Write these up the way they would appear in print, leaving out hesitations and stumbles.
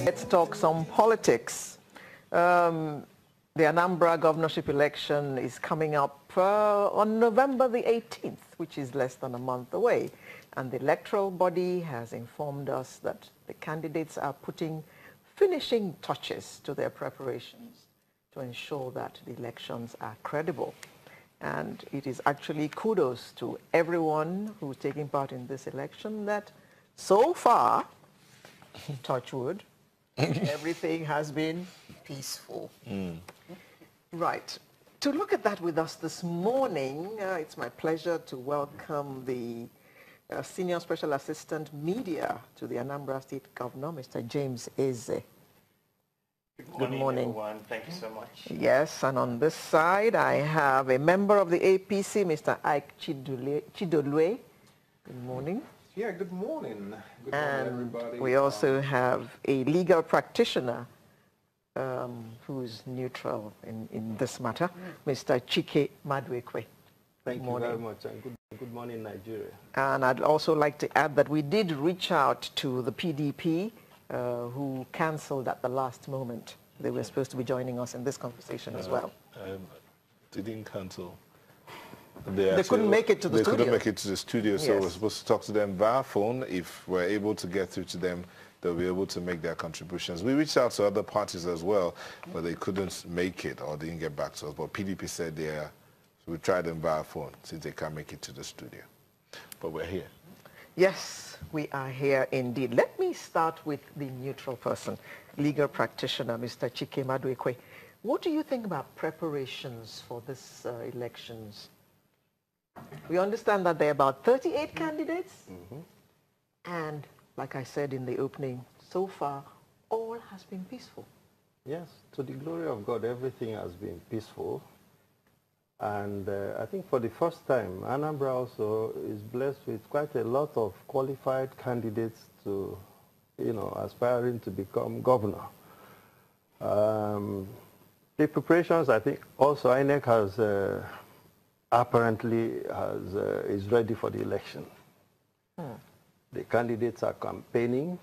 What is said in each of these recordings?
Let's talk some politics. The Anambra governorship election is coming up on November the 18th, which is less than a month away. And the electoral body has informed us that the candidates are putting finishing touches to their preparations to ensure that the elections are credible. And it is actually kudos to everyone who's taking part in this election that so far, touch wood, everything has been peaceful. Right. To look at that with us this morning, it's my pleasure to welcome the Senior Special Assistant Media to the Anambra State Governor, Mr. James Eze. Good morning, everyone. Thank you so much. Yes, and on this side, I have a member of the APC, Mr. Ike Chidolue. Good morning. Yeah, good morning. Good And morning, everybody. we also have a legal practitioner who's neutral in this matter, Mr. Chike Madwekwe. Thank you very much, and good morning, Nigeria. And I'd also like to add that we did reach out to the PDP, who cancelled at the last moment. They were supposed to be joining us in this conversation as well. They didn't cancel. They couldn't make it to the studio. They couldn't make it to the studio, so Yes. we're supposed to talk to them via phone. If we're able to get through to them, they'll be able to make their contributions. We reached out to other parties as well, but they couldn't make it or didn't get back to us. But PDP said they are, so we tried them via phone since they can't make it to the studio. But we're here. Yes, we are here indeed. Let me start with the neutral person, legal practitioner, Mr. Chike Madwekwe. What do you think about preparations for this elections? We understand that there are about 38 candidates. And like I said in the opening, so far, all has been peaceful. Yes, to the glory of God, everything has been peaceful. And I think for the first time, Anambra also is blessed with quite a lot of qualified candidates to, aspiring to become governor. The preparations, I think, also INEC has is ready for the election. The candidates are campaigning.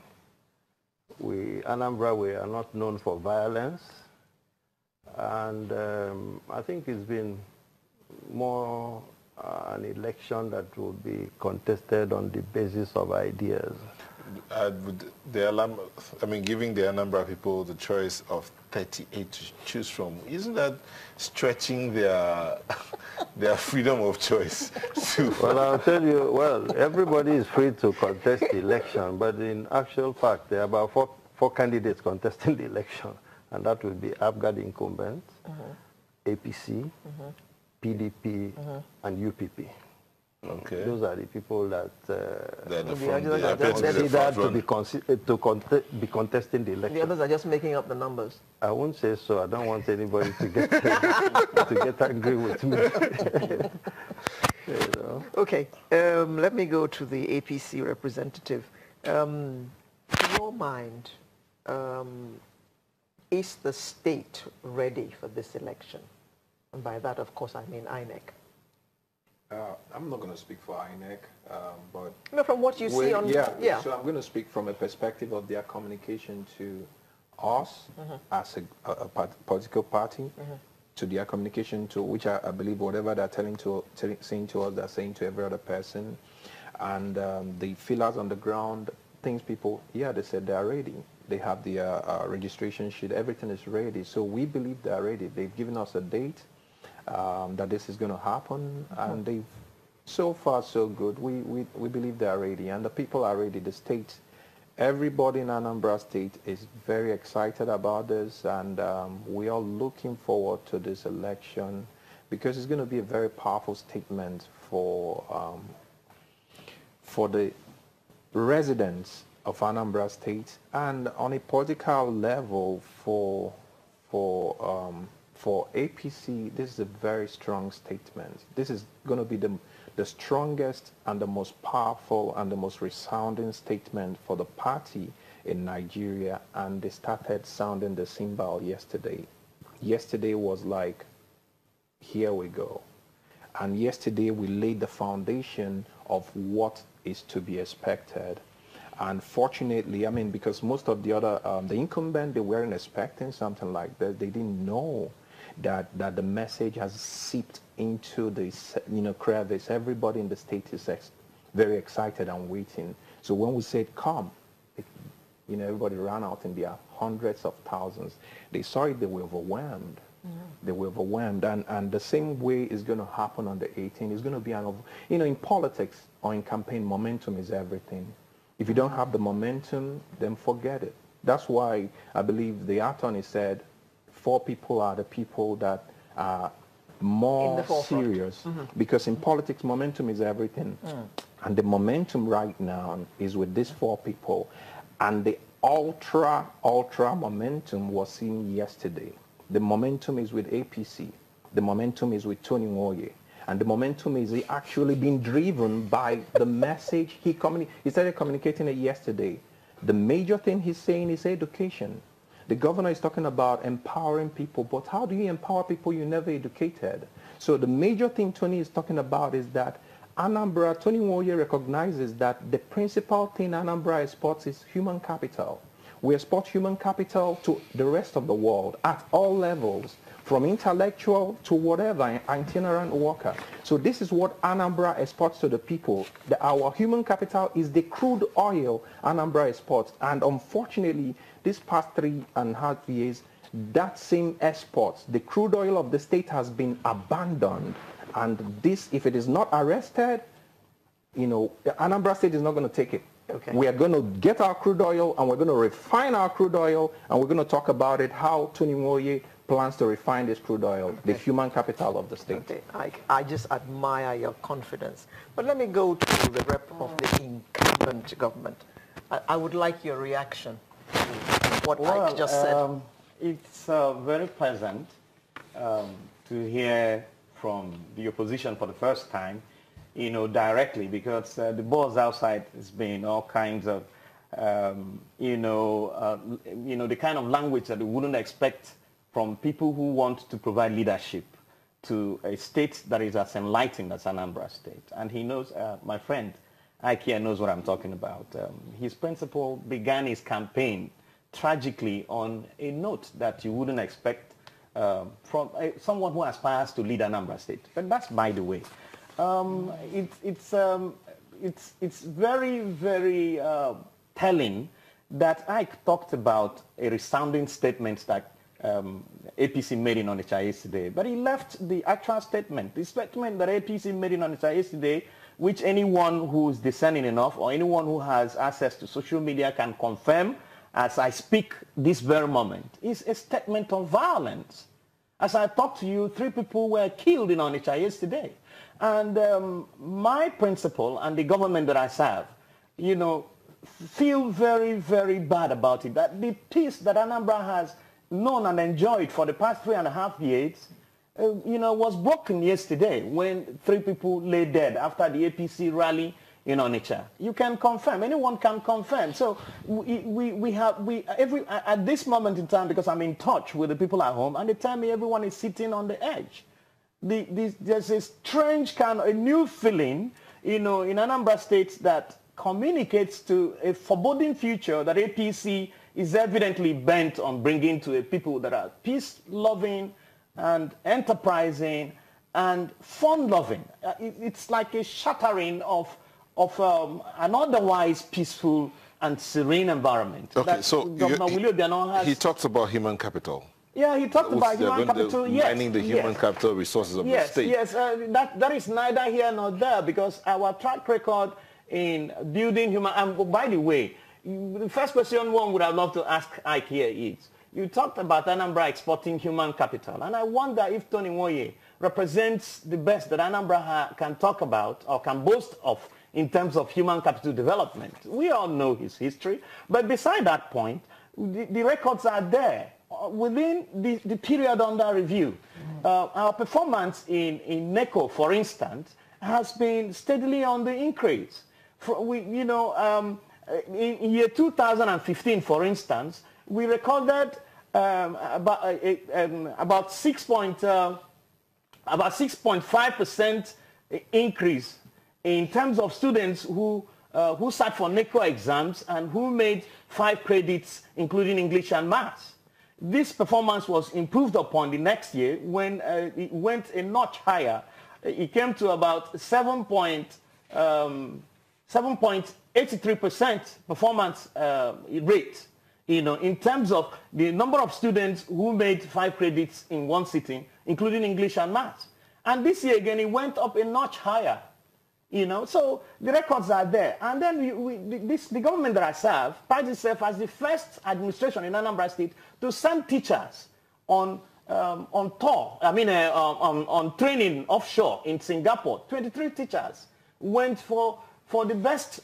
Anambra, we are not known for violence. And I think it's been more an election that will be contested on the basis of ideas. Giving the Anambra people the choice of 38 to choose from, isn't that stretching their freedom of choice? Well, I'll tell you, everybody is free to contest the election, but in actual fact, there are about four candidates contesting the election, and that will be APGA, the incumbent, APC, PDP, and UPP. Okay. Those are the people that considered to be contesting the election. The others are just making up the numbers. I won't say so. I don't want anybody to get to get angry with me. Okay, let me go to the APC representative. In your mind, is the state ready for this election? And by that, of course, I mean INEC. I'm not going to speak for INEC, but... No, from what you see on... Yeah, so I'm going to speak from a perspective of their communication to us as a political party, to their communication to which I believe whatever they're saying to us, they're saying to every other person. And the feelers on the ground, people, they said they are ready. They have the registration sheet, everything is ready. So we believe they are ready. They've given us a date. That this is going to happen, and they've so far so good. We believe they are ready, and the people are ready. The state, everybody in Anambra State is very excited about this, and we are looking forward to this election because it's going to be a very powerful statement for the residents of Anambra State, and on a political level for APC, this is a very strong statement. This is going to be the strongest and the most powerful and the most resounding statement for the party in Nigeria, and they started sounding the cymbal yesterday. Yesterday was like, here we go. And yesterday we laid the foundation of what is to be expected. Unfortunately, I mean, because most of the other, the incumbent, they weren't expecting something like that. They didn't know that the message has seeped into this, crevice. Everybody in the state is very excited and waiting. So when we said come, everybody ran out in their hundreds of thousands. They saw it, they were overwhelmed. They were overwhelmed, and the same way is going to happen on the 18th. It's going to be in politics or in campaign, momentum is everything. If you don't have the momentum, then forget it. That's why I believe the attorney said 4 people are the people that are more serious, because in politics, momentum is everything. And the momentum right now is with these 4 people, and the ultra momentum was seen yesterday. The momentum is with APC. The momentum is with Tony Nwoye. And the momentum is actually being driven by the message he started communicating it yesterday. The major thing he's saying is education. The governor is talking about empowering people, but how do you empower people you never educated? So the major thing Tony is talking about is that Anambra, Tony Nwoye recognizes that the principal thing Anambra exports is human capital. We export human capital to the rest of the world at all levels, from intellectual to whatever, itinerant worker. So this is what Anambra exports to the people. Our human capital is the crude oil Anambra exports. And unfortunately, these past 3.5 years, that same exports, the crude oil of the state has been abandoned. And this, if it is not arrested, Anambra State is not going to take it. Okay. We are going to get our crude oil, and we're going to refine our crude oil, and we're going to talk about it, how Tony Nwoye plans to refine this crude oil, the human capital of the state. Okay. I just admire your confidence. But let me go to the rep of the incumbent government. I would like your reaction to what Ike just said. It's very pleasant to hear from the opposition for the first time, directly, because the buzz outside has been all kinds of, the kind of language that we wouldn't expect from people who want to provide leadership to a state that is as enlightened as Anambra State. And he knows, my friend Ike knows what I'm talking about. His principal began his campaign tragically on a note that you wouldn't expect from someone who aspires to lead Anambra State. But that's by the way. It's very, very telling that Ike talked about a resounding statement that APC made in Onitsha yesterday, but he left the actual statement, the statement that APC made in Onitsha yesterday, which anyone who's discerning enough or anyone who has access to social media can confirm as I speak this very moment, is a statement of violence. As I talk to you, 3 people were killed in Onitsha yesterday. And my principal and the government that I serve, feel very, very bad about it. That the peace that Anambra has known and enjoyed for the past 3.5 years, was broken yesterday when 3 people lay dead after the APC rally in Onitsha. You can confirm. Anyone can confirm. So at this moment in time, because I'm in touch with the people at home, and they tell me everyone is sitting on the edge. There's a strange kind of a new feeling, in Anambra State that communicates to a foreboding future that APC is evidently bent on bringing to a people that are peace-loving and enterprising and fun-loving. It's like a shattering of an otherwise peaceful and serene environment. Okay, so Willie he talks about human capital. Yeah, he talked about human capital, yes. Mining the human capital resources of the state. Yes, that is neither here nor there, because our track record in building human... And by the way, the first question one would have loved to ask Ike here is, you talked about Anambra exporting human capital, and I wonder if Tony Nwoye represents the best that Anambra can talk about or can boast of in terms of human capital development. We all know his history, but beside that point, the records are there. Within the period under review, our performance in NECO, for instance, has been steadily on the increase. In year 2015, for instance, we recorded about 6.5% increase in terms of students who who sat for NECO exams and who made 5 credits, including English and Maths. This performance was improved upon the next year when it went a notch higher. It came to about 7.83% performance rate, in terms of the number of students who made 5 credits in one sitting, including English and Maths. And this year again, it went up a notch higher. So the records are there. And then the government that I serve prides itself as the first administration in Anambra State to send teachers on tour, on training offshore in Singapore. 23 teachers went for the best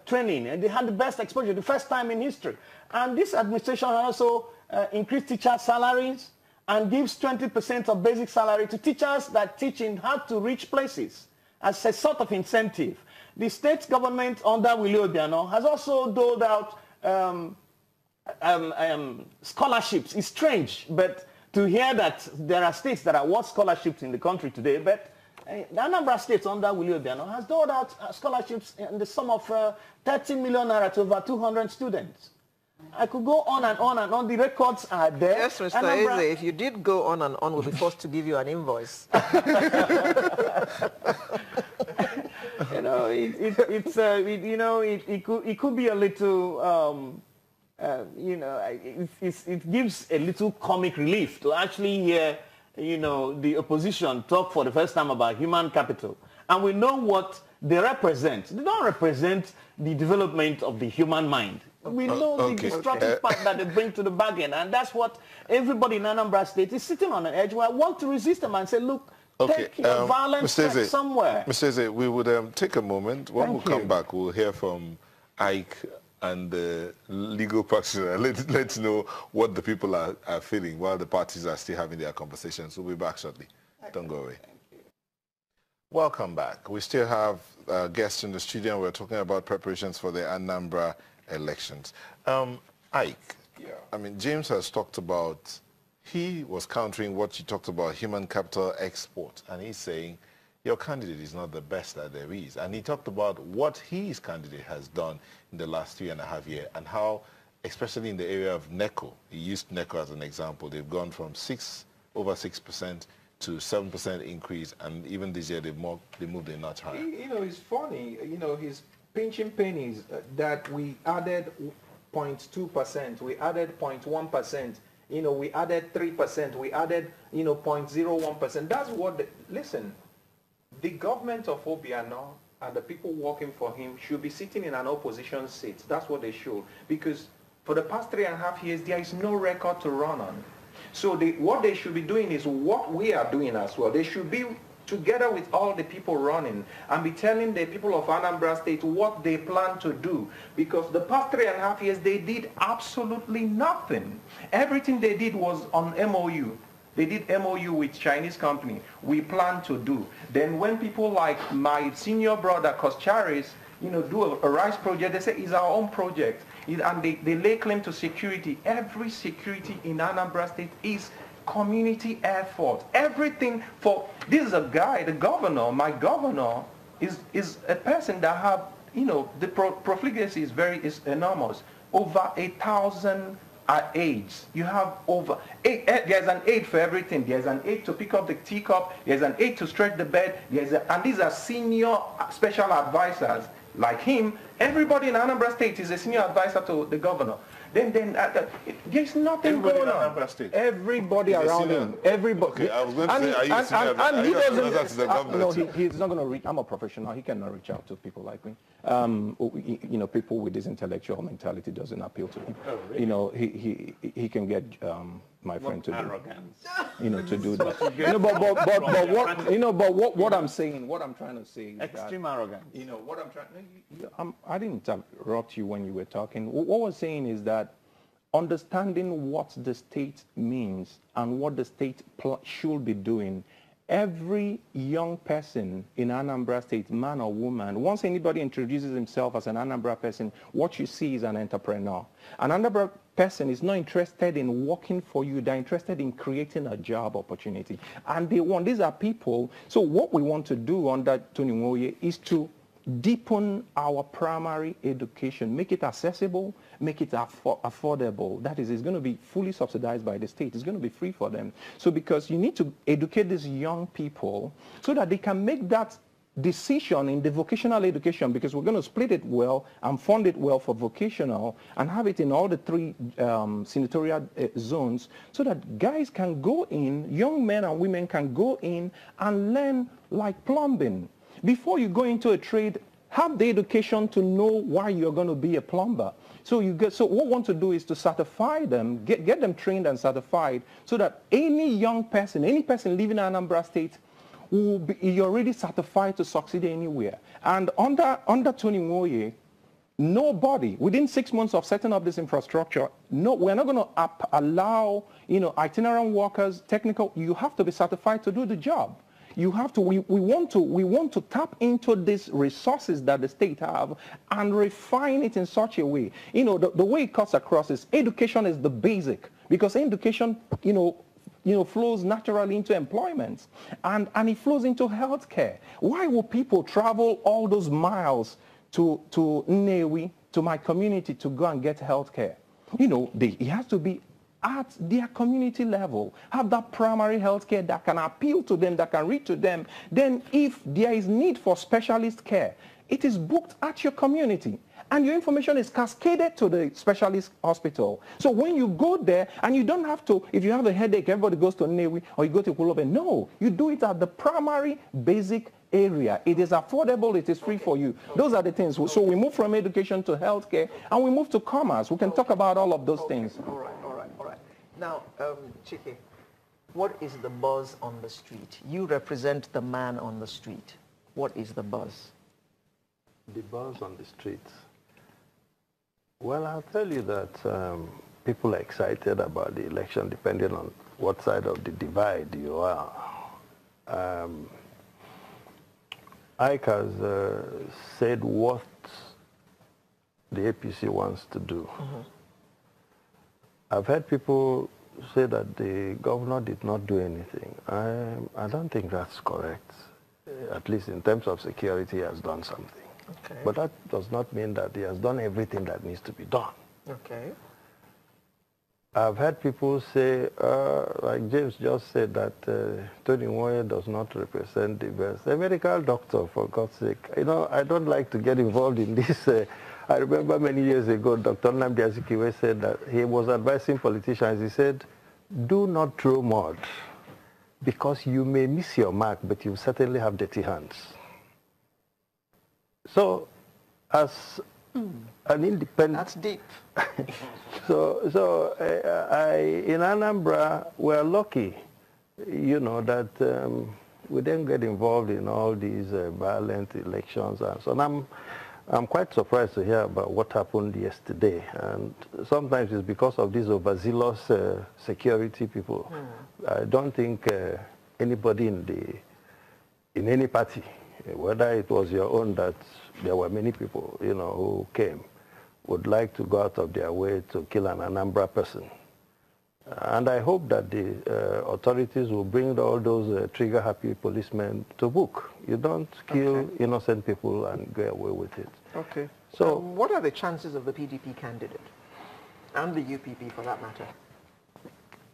training, and they had the best exposure, the first time in history. And this administration also increased teacher salaries and gives 20% of basic salary to teachers that teach in hard-to-reach places as a sort of incentive. The state government under Willie Obiano has also doled out scholarships. It's strange, but to hear that there are states that are worth scholarships in the country today, but the Anambra State under Willie Obiano has doled out scholarships in the sum of 30 million naira to over 200 students. I could go on and on and on. The records are there. Yes, Mr. Eze, if you did go on and on, we'll be forced to give you an invoice. It could be a little, it gives a little comic relief to actually hear, the opposition talk for the first time about human capital. And we know what they represent. They don't represent the development of the human mind. We know the destructive part that they bring to the bargain. And that's what everybody in Anambra State is sitting on an edge where I want to resist them and say, look, take your violence somewhere. Mr. Eze, we would take a moment. When we come back, we'll hear from Ike and the legal practitioner. Let's know what the people are feeling while the parties are still having their conversations. We'll be back shortly. Don't go away. Welcome back. We still have guests in the studio, and we're talking about preparations for the Anambra elections. Ike, James has talked about, he was countering what you talked about, human capital export, and he's saying your candidate is not the best that there is. And he talked about what his candidate has done in the last 3.5 years and how, especially in the area of NECO, he used NECO as an example, they've gone from over 6% to 7% increase, and even this year they moved a notch higher. It's funny, he's pinching pennies that we added 0.2%, we added 0.1%, we added 3%, we added, 0.01%. That's what, listen, the government of Obiano and the people working for him should be sitting in an opposition seat. That's what they should. Because for the past 3.5 years, there is no record to run on. So what they should be doing is what we are doing as well. They should be together with all the people running and be telling the people of Anambra State what they plan to do. Because the past 3.5 years, they did absolutely nothing. Everything they did was on MOU. They did MOU with Chinese company. We plan to do. Then when people like my senior brother, Koscharis, do a rice project, they say it's our own project. And they lay claim to security. Every security in Anambra State is community effort. Everything for, this is a guy, the governor, my governor, is a person that have, the profligacy is enormous. Over 1,000 aides. You have over 8, there's an aide for everything. There's an aide to pick up the teacup, there's an aide to stretch the bed, and these are senior special advisors like him. Everybody in Anambra State is a senior advisor to the governor. Then there's nothing going on. Everybody around him. Everybody. Okay, I was going to say, are you senior? And he doesn't. The government? No, he's not going to reach. I'm a professional. He cannot reach out to people like me. People with this intellectual mentality doesn't appeal to him. Oh, really? He can get my friend to do, to do that. What I'm saying, what I'm trying to say is extreme arrogance. What I'm trying. I didn't interrupt you when you were talking. What I was saying is that understanding what the state means and what the state should be doing. Every young person in Anambra State, man or woman, once anybody introduces himself as an Anambra person, what you see is an entrepreneur. An Anambra person is not interested in working for you. They're interested in creating a job opportunity. And these are people. So what we want to do under Tony Nwoye is to deepen our primary education, make it accessible, make it affordable. That is, it's going to be fully subsidized by the state. It's going to be free for them. So because you need to educate these young people so that they can make that decision in the vocational education, because we're going to split it well and fund it well for vocational and have it in all the 3 senatorial zones, so that guys can go in, young men and women can go in and learn like plumbing. Before you go into a trade, have the education to know why you're going to be a plumber. So what we want to do is to certify them, get them trained and certified, so that any young person, any person living in Anambra State, you're already certified to succeed anywhere. And under Tony Nwoye, nobody, within 6 months of setting up this infrastructure, no, we're not going to allow, itinerant workers, technical, you have to be certified to do the job. You have to, we want to tap into these resources that the state have and refine it in such a way. The way it cuts across is education is the basic, because education, flows naturally into employment, and it flows into healthcare. Why will people travel all those miles to Nnewi, to my community, to go and get healthcare? It has to be at their community level, have that primary healthcare that can appeal to them, that can reach to them. Then if there is need for specialist care, it is booked at your community, and your information is cascaded to the specialist hospital. So when you go there, and you don't have to, if you have a headache, everybody goes to Nnewi, or you go to Kulobe. No, you do it at the primary basic area. It is affordable, it is free for you. Those are the things. So we move from education to healthcare, and we move to commerce. We can talk about all of those things. All right. Now, Chike, what is the buzz on the street? You represent the man on the street. What is the buzz? The buzz on the streets. Well, I'll tell you that people are excited about the election depending on what side of the divide you are. Ike has said what the APC wants to do. Mm-hmm. I've heard people say that the governor did not do anything. I don't think that's correct. At least in terms of security, he has done something. Okay. But that does not mean that he has done everything that needs to be done. Okay. I've heard people say, like James just said, that Tony Nwoye does not represent the best. A medical doctor, for God's sake. I don't like to get involved in this. I remember many years ago, Dr. Anambra Gubernatorial said that he was advising politicians. He said, do not throw mud, because you may miss your mark, but you certainly have dirty hands. So, as an independent... That's deep. So in Anambra, we're lucky, that we didn't get involved in all these violent elections. And so I'm quite surprised to hear about what happened yesterday. And sometimes it's because of these overzealous security people. I don't think anybody in any party, whether it was your own, that there were many people, who came, would like to go out of their way to kill an Anambra person. And I hope that the authorities will bring all those trigger-happy policemen to book. You don't kill innocent people and go away with it. Okay. So, what are the chances of the PDP candidate, and the UPP for that matter?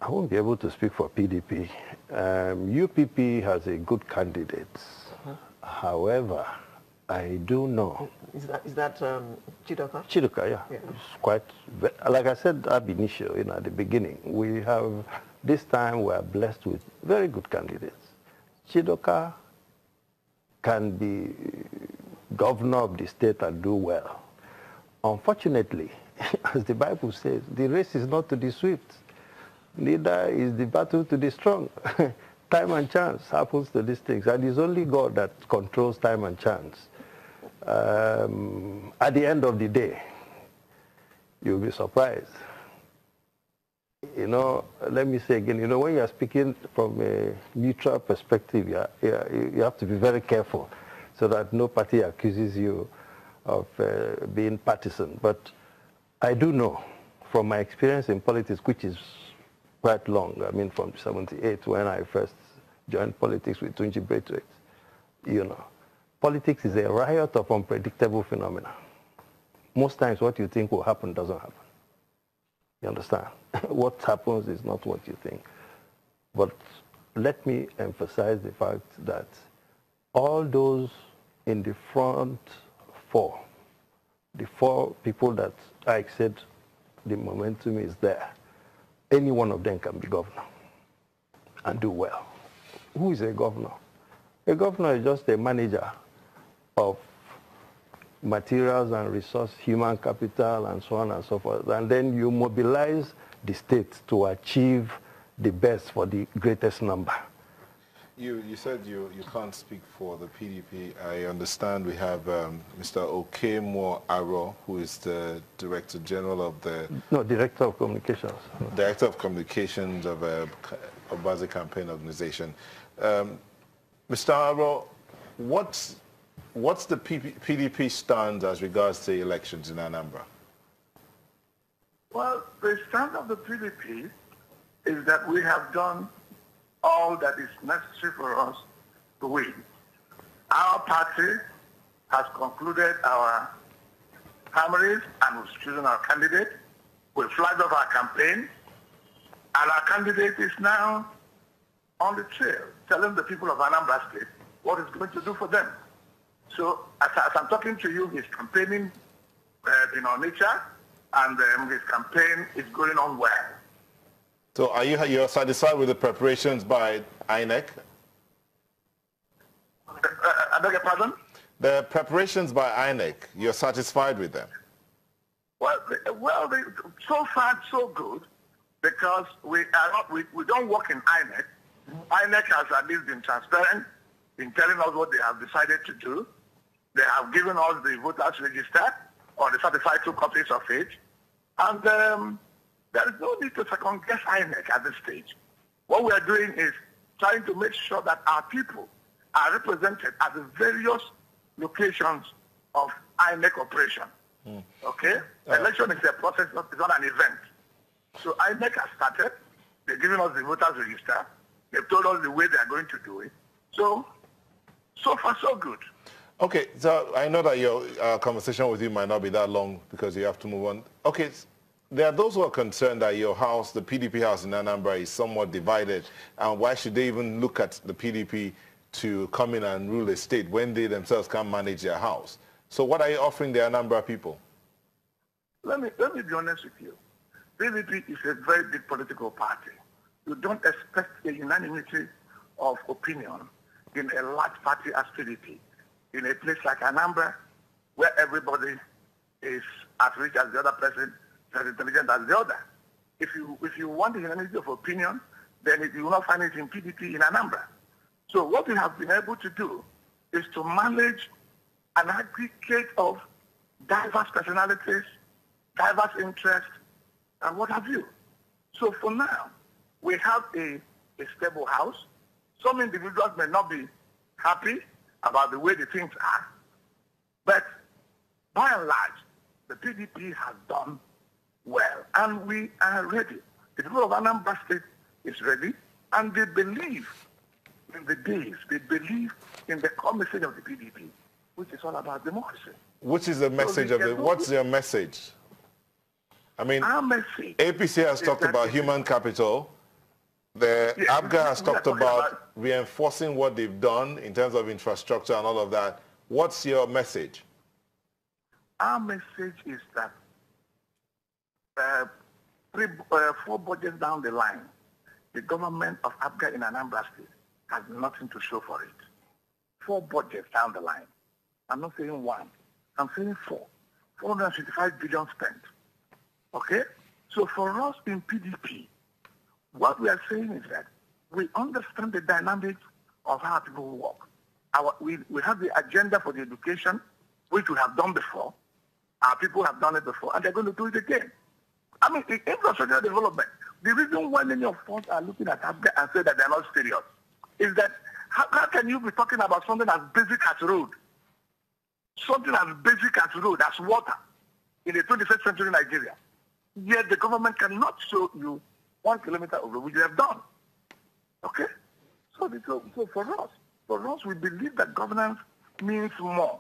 I won't be able to speak for PDP. UPP has a good candidate. However, I do know. Is that Chidoka? Chidoka, yeah. It's quite, like I said ab initio, at the beginning, we have, this time we are blessed with very good candidates. Chidoka can be governor of the state and do well. Unfortunately, as the Bible says, the race is not to the swift, neither is the battle to the strong. Time and chance happens to these things, and it's only God that controls time and chance. At the end of the day, you'll be surprised. Let me say again, when you're speaking from a neutral perspective, you have to be very careful so that no party accuses you of being partisan. But I do know from my experience in politics, which is quite long, from 78 when I first joined politics with Tunji Braithwaite, Politics is a riot of unpredictable phenomena. Most times what you think will happen doesn't happen. You understand? What happens is not what you think. But let me emphasize the fact that all those in the front four, the four people that I said the momentum is there, any one of them can be governor and do well. Who is a governor? A governor is just a manager of materials and resource, human capital, and so on and so forth. And then you mobilize the state to achieve the best for the greatest number. You said you can't speak for the PDP. I understand we have Mr. Okemo Aro, who is the Director General of the... No, Director of Communications. Director of Communications of Bazi Campaign Organization. Mr. Aro, what's the PDP stand as regards to elections in Anambra? Well, the stand of the PDP is that we have done all that is necessary for us to win. Our party has concluded our primaries and we've chosen our candidate. We've flagged off our campaign, and our candidate is now on the trail, telling the people of Anambra State what he's going to do for them. So as I'm talking to you, he's campaigning in our nature, and his campaign is going on well. So are you satisfied with the preparations by INEC? I beg your pardon? The preparations by INEC, you're satisfied with them? Well, so far so good, because we don't work in INEC. INEC has at least been transparent in telling us what they have decided to do. They have given us the voters register or the certified 2 copies of it, and there is no need to second guess INEC at this stage. What we are doing is trying to make sure that our people are represented at the various locations of INEC operation. Okay? Election is a process, it's not an event. So INEC has started. They've given us the voters register. They've told us the way they are going to do it. So far so good. Okay, so I know that your conversation with you might not be that long because you have to move on. Okay, there are those who are concerned that your house, the PDP house in Anambra, is somewhat divided. And why should they even look at the PDP to come in and rule a state when they themselves can't manage their house? So what are you offering the Anambra people? Let me be honest with you. PDP is a very big political party. You don't expect a unanimity of opinion in a large party as PDP. In a place like Anambra, where everybody is as rich as the other person, as intelligent as the other. If you want a unanimity of opinion, then you will not find it in PDP in Anambra. So what we have been able to do is to manage an aggregate of diverse personalities, diverse interests, and what have you. So for now, we have a stable house. Some individuals may not be happy about the way the things are, but by and large, the PDP has done well, and we are ready. The people of Anambra State is ready, and they believe in the days, they believe in the core message of the PDP, which is all about democracy. Which is the message of it? What's your message? I mean, our message APC has talked about human capital. The APGA has talked about reinforcing what they've done in terms of infrastructure and all of that. What's your message? Our message is that 4 budgets down the line, the government of APGA in Anambra State has nothing to show for it. 4 budgets down the line. I'm not saying 1. I'm saying 4. 455 billion spent. Okay? So for us in PDP, what we are saying is that we understand the dynamics of how people work. We have the agenda for the education, which we have done before. Our people have done it before, and they're going to do it again. I mean, in infrastructure development, the reason why many of us are looking at APGA and say that they're not serious is that how can you be talking about something as basic as road, something as basic as road, as water, in the 21st century Nigeria, yet the government cannot show you 1 kilometer of road, which they have done. Okay? So for us, we believe that governance means more.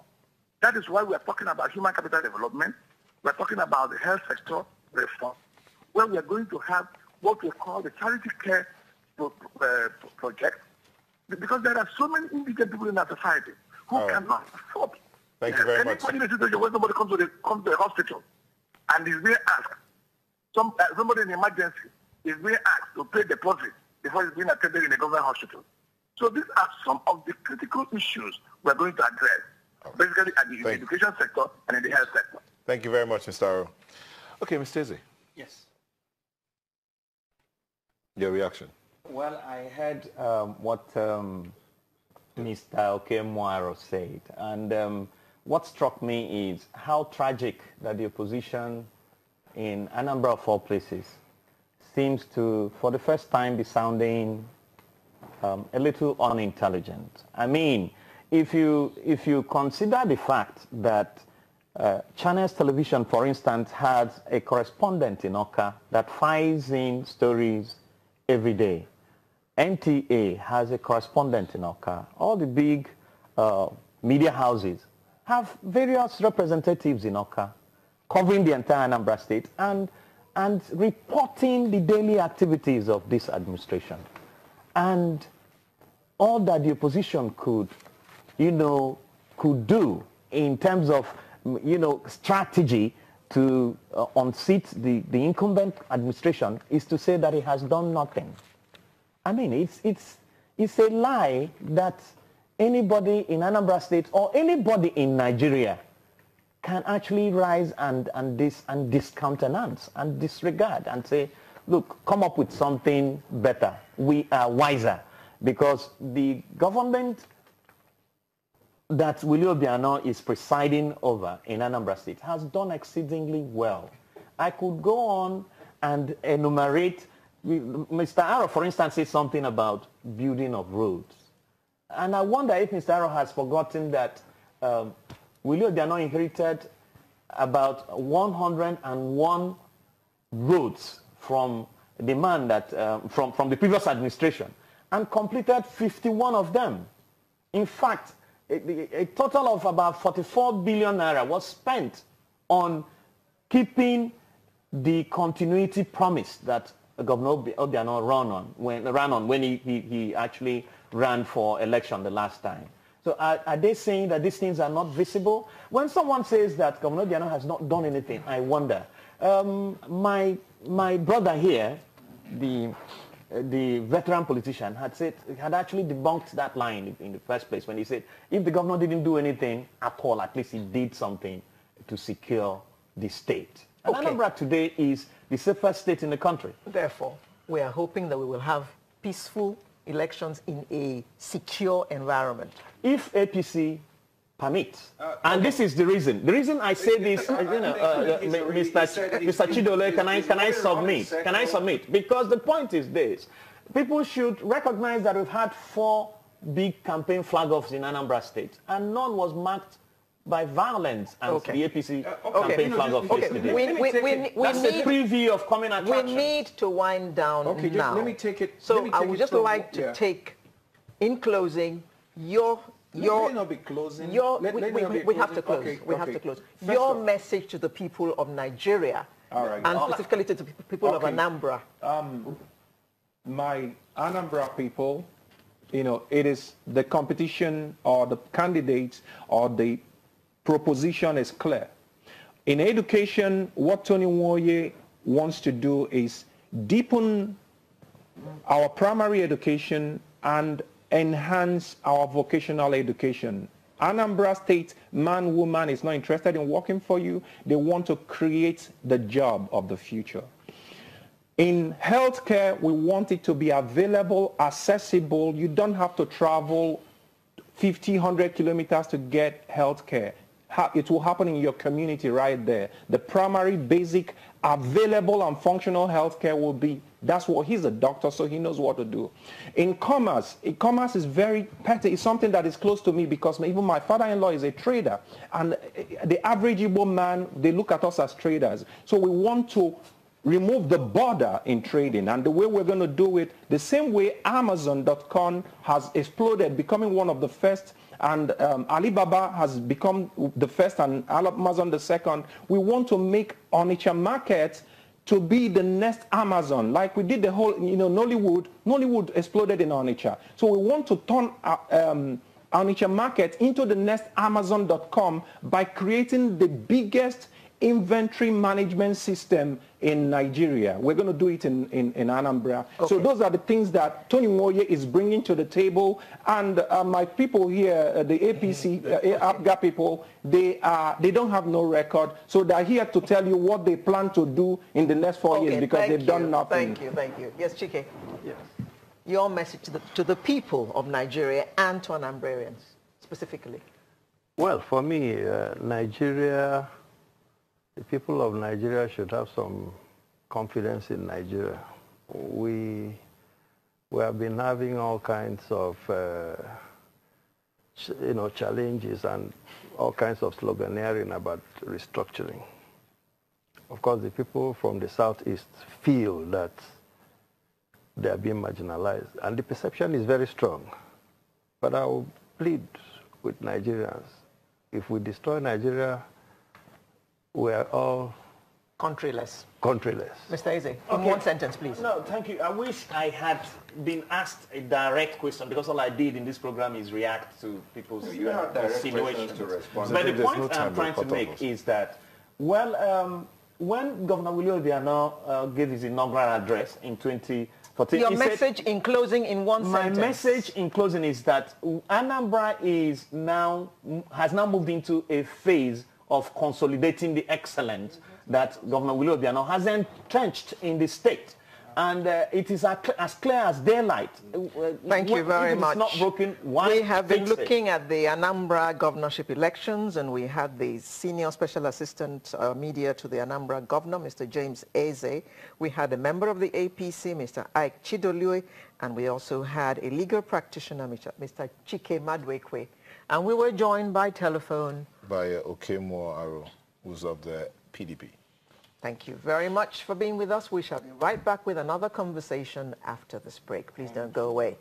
That is why we are talking about human capital development. We are talking about the health sector reform, where we are going to have what we call the charity care project, because there are so many indigent people in our society who cannot afford. Thank you very much. Anybody in a situation where somebody comes to the hospital and is being asked, somebody in emergency is being asked to pay deposit before he's being attended in a government hospital. So these are some of the critical issues we're going to address, basically at the education sector and in the health sector. Thank you very much, Mr. Aro. Okay, Mr. Eze. Yes. Your reaction? Well, I heard what Mr. Okemwaro said, and what struck me is how tragic that the opposition in Anambra of all places seems to, for the first time, be sounding a little unintelligent. I mean, if you consider the fact that Channels Television, for instance, has a correspondent in Oka that files in stories every day. NTA has a correspondent in Oka. All the big media houses have various representatives in Oka covering the entire Anambra State and reporting the daily activities of this administration. And all that the opposition could do in terms of, strategy to unseat the incumbent administration is to say that it has done nothing. I mean, it's a lie that anybody in Anambra State or anybody in Nigeria can actually rise and discountenance and disregard and say, look, come up with something better. We are wiser, because the government that Willie Obiano is presiding over in Anambra State has done exceedingly well. I could go on and enumerate. Mr. Aro, for instance, said something about building of roads. And I wonder if Mr. Aro has forgotten that Willie Obiano inherited about 101 roads from the man that, from the previous administration, and completed 51 of them. In fact, a total of about 44 billion naira was spent on keeping the continuity promise that Governor Obiano ran on when he actually ran for election the last time. So are they saying that these things are not visible? When someone says that Governor Obiano has not done anything, I wonder. My brother here, the veteran politician, had actually debunked that line in the first place when he said if the governor didn't do anything at all, at least he did something to secure the state. And Anambra today is the safest state in the country. Therefore, we are hoping that we will have peaceful elections in a secure environment. If APC permits, and this is the reason. The reason I say this, Mr. Chidole, can I submit? Can I submit? Because the point is this: people should recognize that we've had 4 big campaign flag-offs in Anambra State, and none was marked by violence as the APC campaign flag-off yesterday. That's a preview of coming attractions. We need to wind down now. Let me take it. So I would just like to take, in closing, your may not be closing. We have to close. We have to close. Your message to the people of Nigeria, and specifically to the people of Anambra. My Anambra people, it is the competition or the candidates or the proposition is clear. In education, what Tony Nwoye wants to do is deepen our primary education and enhance our vocational education. Anambra State man, woman is not interested in working for you. They want to create the job of the future. In healthcare, we want it to be available, accessible. You don't have to travel 50, 100 kilometers to get healthcare. It will happen in your community right there. The primary, basic, available and functional healthcare will be, that's what, he's a doctor, so he knows what to do. In commerce is very petty. It's something that is close to me because even my father-in-law is a trader. And the average Igbo man, they look at us as traders. So we want to remove the border in trading. And the way we're going to do it, the same way Amazon.com has exploded, becoming one of the first, and Alibaba has become the first and Amazon the second. We want to make Onitsha market to be the next Amazon, like we did the whole, Nollywood. Nollywood exploded in Onitsha. So we want to turn Onitsha market into the next Amazon.com by creating the biggest inventory management system in Nigeria. We're going to do it in Anambra. Okay. So those are the things that Tony Moye is bringing to the table. And my people here, the APGA people, they don't have no record. So they're here to tell you what they plan to do in the next 4 years because they've done nothing. Thank you. Yes, Chike. Yes. Your message to the people of Nigeria and to Anambrarians specifically. Well, for me, Nigeria, the people of Nigeria should have some confidence in Nigeria. We have been having all kinds of challenges and all kinds of sloganeering about restructuring. Of course, the people from the southeast feel that they are being marginalized, and the perception is very strong. But I will plead with Nigerians, if we destroy Nigeria, we are all countryless. Countryless. Mr. Eze, in one sentence, please. No, thank you. I wish I had been asked a direct question, because all I did in this program is react to people's insinuations. But the point I'm trying to make is that, well, when Governor Willie Obiano gave his inaugural address in 2014, your message in closing in one sentence. My message in closing is that Anambra has now moved into a phase of consolidating the excellence that Governor Willie Obiano has entrenched in the state. And it is as clear as daylight. Thank you very much. It's not broken. We have been looking at the Anambra governorship elections, and we had the Senior Special Assistant Media to the Anambra Governor, Mr. James Eze. We had a member of the APC, Mr. Ike Chidolue, and we also had a legal practitioner, Mr. Chike Madwekwe. And we were joined by telephone by Okemo Aro, who's of the PDP. Thank you very much for being with us. We shall be right back with another conversation after this break. Please don't go away.